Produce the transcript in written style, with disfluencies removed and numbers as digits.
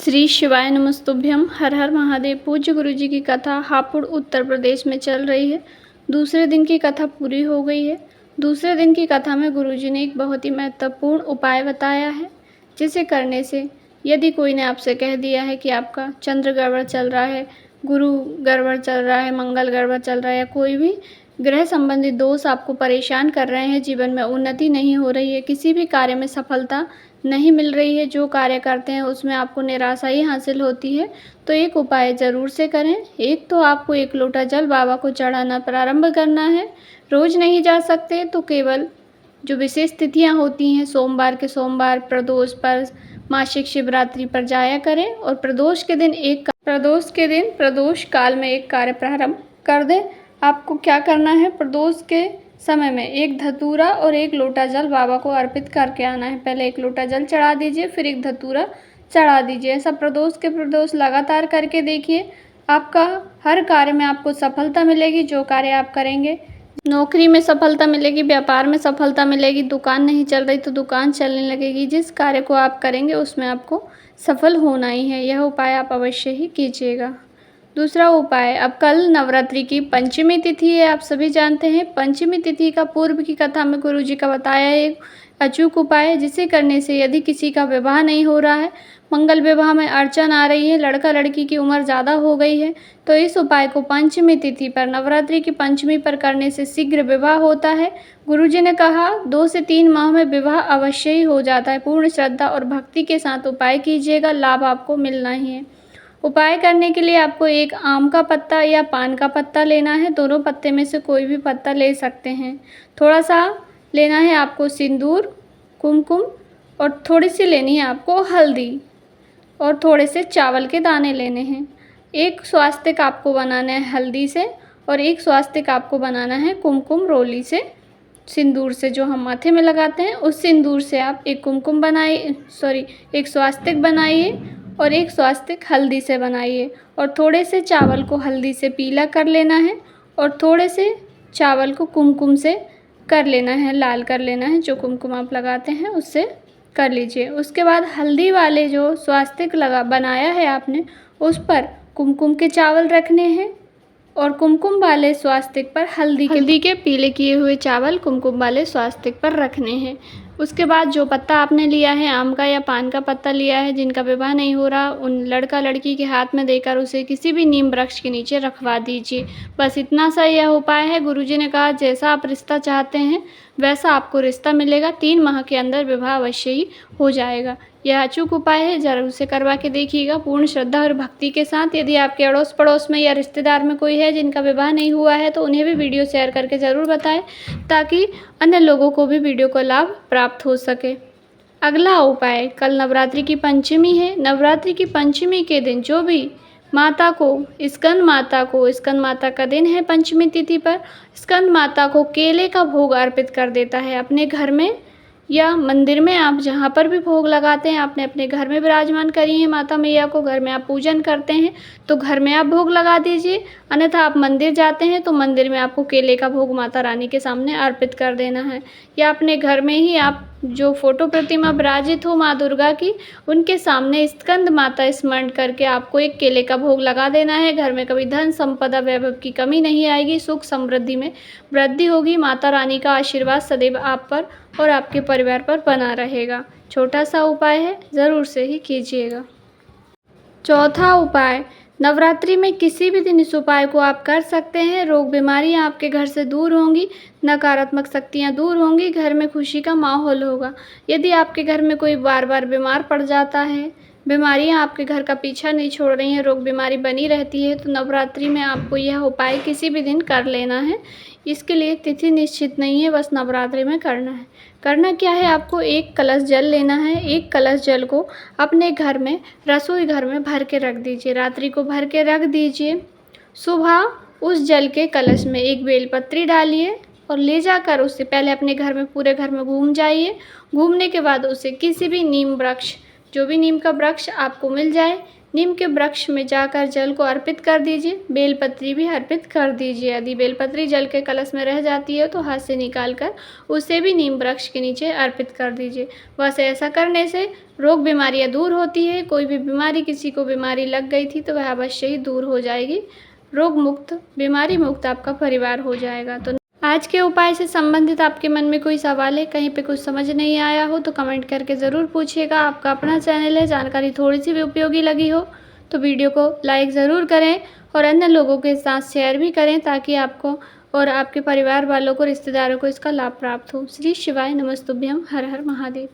श्री शिवाय नमस्तुभ्यम। हर हर महादेव। पूज्य गुरु जी की कथा हापुड़ उत्तर प्रदेश में चल रही है। दूसरे दिन की कथा पूरी हो गई है। दूसरे दिन की कथा में गुरु जी ने एक बहुत ही महत्वपूर्ण उपाय बताया है, जिसे करने से यदि कोई ने आपसे कह दिया है कि आपका चंद्र गड़बड़ चल रहा है, गुरु गड़बड़ चल रहा है, मंगल गड़बड़ चल रहा है, या कोई भी ग्रह संबंधी दोष आपको परेशान कर रहे हैं, जीवन में उन्नति नहीं हो रही है, किसी भी कार्य में सफलता नहीं मिल रही है, जो कार्य करते हैं उसमें आपको निराशा ही हासिल होती है, तो एक उपाय ज़रूर से करें। एक तो आपको 1 लोटा जल बाबा को चढ़ाना प्रारंभ करना है। रोज़ नहीं जा सकते तो केवल जो विशेष तिथियां होती हैं, सोमवार के सोमवार, प्रदोष पर, मासिक शिवरात्रि पर जाया करें, और प्रदोष के दिन प्रदोष काल में एक कार्य प्रारंभ कर दें। आपको क्या करना है, प्रदोष के समय में 1 धतूरा और 1 लोटा जल बाबा को अर्पित करके आना है। पहले 1 लोटा जल चढ़ा दीजिए, फिर 1 धतूरा चढ़ा दीजिए। ऐसा प्रदोष लगातार करके देखिए, आपका हर कार्य में आपको सफलता मिलेगी। जो कार्य आप करेंगे, नौकरी में सफलता मिलेगी, व्यापार में सफलता मिलेगी, दुकान नहीं चल रही तो दुकान चलने लगेगी। जिस कार्य को आप करेंगे उसमें आपको सफल होना ही है। यह उपाय आप अवश्य ही कीजिएगा। दूसरा उपाय, अब कल नवरात्रि की पंचमी तिथि है, आप सभी जानते हैं। पंचमी तिथि का पूर्व की कथा में गुरु जी का बताया एक अचूक उपाय है, जिसे करने से यदि किसी का विवाह नहीं हो रहा है, मंगल विवाह में अड़चन आ रही है, लड़का लड़की की उम्र ज़्यादा हो गई है, तो इस उपाय को पंचमी तिथि पर, नवरात्रि की पंचमी पर करने से शीघ्र विवाह होता है। गुरु जी ने कहा 2 से 3 माह में विवाह अवश्य ही हो जाता है। पूर्ण श्रद्धा और भक्ति के साथ उपाय कीजिएगा, लाभ आपको मिलना ही है। उपाय करने के लिए आपको एक आम का पत्ता या पान का पत्ता लेना है। दोनों पत्ते में से कोई भी पत्ता ले सकते हैं। थोड़ा सा लेना है आपको सिंदूर, कुमकुम, और थोड़ी सी लेनी है आपको हल्दी, और थोड़े से चावल के दाने लेने हैं। एक स्वास्तिक आपको बनाना है हल्दी से, और एक स्वास्तिक आपको बनाना है कुमकुम रोली से, सिंदूर से जो हम माथे में लगाते हैं, उस सिंदूर से आप एक कुमकुम बनाइए, एक स्वास्तिक बनाइए, और एक स्वास्तिक हल्दी से बनाइए। और थोड़े से चावल को हल्दी से पीला कर लेना है, और थोड़े से चावल को कुमकुम से कर लेना है, लाल कर लेना है। जो कुमकुम आप लगाते हैं उससे कर लीजिए। उसके बाद हल्दी वाले जो स्वास्तिक बनाया है आपने, उस पर कुमकुम के चावल रखने हैं, और कुमकुम वाले स्वास्तिक पर हल्दी के पीले किए हुए चावल कुमकुम वाले स्वास्तिक पर रखने हैं। उसके बाद जो पत्ता आपने लिया है, आम का या पान का पत्ता लिया है, जिनका विवाह नहीं हो रहा, उन लड़का लड़की के हाथ में देकर उसे किसी भी नीम वृक्ष के नीचे रखवा दीजिए। बस इतना सा यह उपाय है। गुरुजी ने कहा जैसा आप रिश्ता चाहते हैं वैसा आपको रिश्ता मिलेगा। 3 माह के अंदर विवाह अवश्य ही हो जाएगा। यह अचूक उपाय है, ज़रूर से करवा के देखिएगा पूर्ण श्रद्धा और भक्ति के साथ। यदि आपके अड़ोस पड़ोस में या रिश्तेदार में कोई है जिनका विवाह नहीं हुआ है, तो उन्हें भी वीडियो शेयर करके ज़रूर बताएं, ताकि अन्य लोगों को भी वीडियो का लाभ प्राप्त हो सके। अगला उपाय, कल नवरात्रि की पंचमी है। नवरात्रि की पंचमी के दिन जो भी स्कंद माता का दिन है पंचमी तिथि पर, स्कंद माता को केले का भोग अर्पित कर देता है। अपने घर में या मंदिर में, आप जहाँ पर भी भोग लगाते हैं, आपने अपने घर में विराजमान करी है माता मैया को, घर में आप पूजन करते हैं तो घर में आप भोग लगा दीजिए। अन्यथा आप मंदिर जाते हैं तो मंदिर में आपको केले का भोग माता रानी के सामने अर्पित कर देना है। या अपने घर में ही आप जो फोटो प्रतिमा विराजित हो माँ दुर्गा की, उनके सामने स्कंद माता स्मरण करके आपको एक केले का भोग लगा देना है। घर में कभी धन संपदा वैभव की कमी नहीं आएगी, सुख समृद्धि में वृद्धि होगी। माता रानी का आशीर्वाद सदैव आप पर और आपके परिवार पर बना रहेगा। छोटा सा उपाय है, ज़रूर से ही कीजिएगा। चौथा उपाय, नवरात्रि में किसी भी दिन इस उपाय को आप कर सकते हैं। रोग बीमारियां आपके घर से दूर होंगी, नकारात्मक शक्तियां दूर होंगी, घर में खुशी का माहौल होगा। यदि आपके घर में कोई बार बार बीमार पड़ जाता है, बीमारियां आपके घर का पीछा नहीं छोड़ रही हैं, रोग बीमारी बनी रहती है, तो नवरात्रि में आपको यह उपाय किसी भी दिन कर लेना है। इसके लिए तिथि निश्चित नहीं है, बस नवरात्रि में करना है। करना क्या है, आपको 1 कलश जल लेना है। 1 कलश जल को अपने घर में, रसोई घर में भर के रख दीजिए। रात्रि को भर के रख दीजिए। सुबह उस जल के कलश में 1 बेलपत्री डालिए, और ले जाकर उससे पहले अपने घर में, पूरे घर में घूम जाइए। घूमने के बाद उसे किसी भी नीम वृक्ष, जो भी नीम का वृक्ष आपको मिल जाए, नीम के वृक्ष में जाकर जल को अर्पित कर दीजिए। बेलपत्री भी अर्पित कर दीजिए। यदि बेलपत्री जल के कलश में रह जाती है तो हाथ से निकाल कर उसे भी नीम वृक्ष के नीचे अर्पित कर दीजिए। वैसे ऐसा करने से रोग बीमारियां दूर होती है। कोई भी बीमारी, किसी को बीमारी लग गई थी तो वह अवश्य ही दूर हो जाएगी। रोग मुक्त, बीमारी मुक्त आपका परिवार हो जाएगा। तो आज के उपाय से संबंधित आपके मन में कोई सवाल है, कहीं पे कुछ समझ नहीं आया हो तो कमेंट करके ज़रूर पूछिएगा। आपका अपना चैनल है, जानकारी थोड़ी सी भी उपयोगी लगी हो तो वीडियो को लाइक ज़रूर करें और अन्य लोगों के साथ शेयर भी करें ताकि आपको और आपके परिवार वालों को, रिश्तेदारों को इसका लाभ प्राप्त हो। श्री शिवाय नमस्तुभ्यम। हर हर महादेव।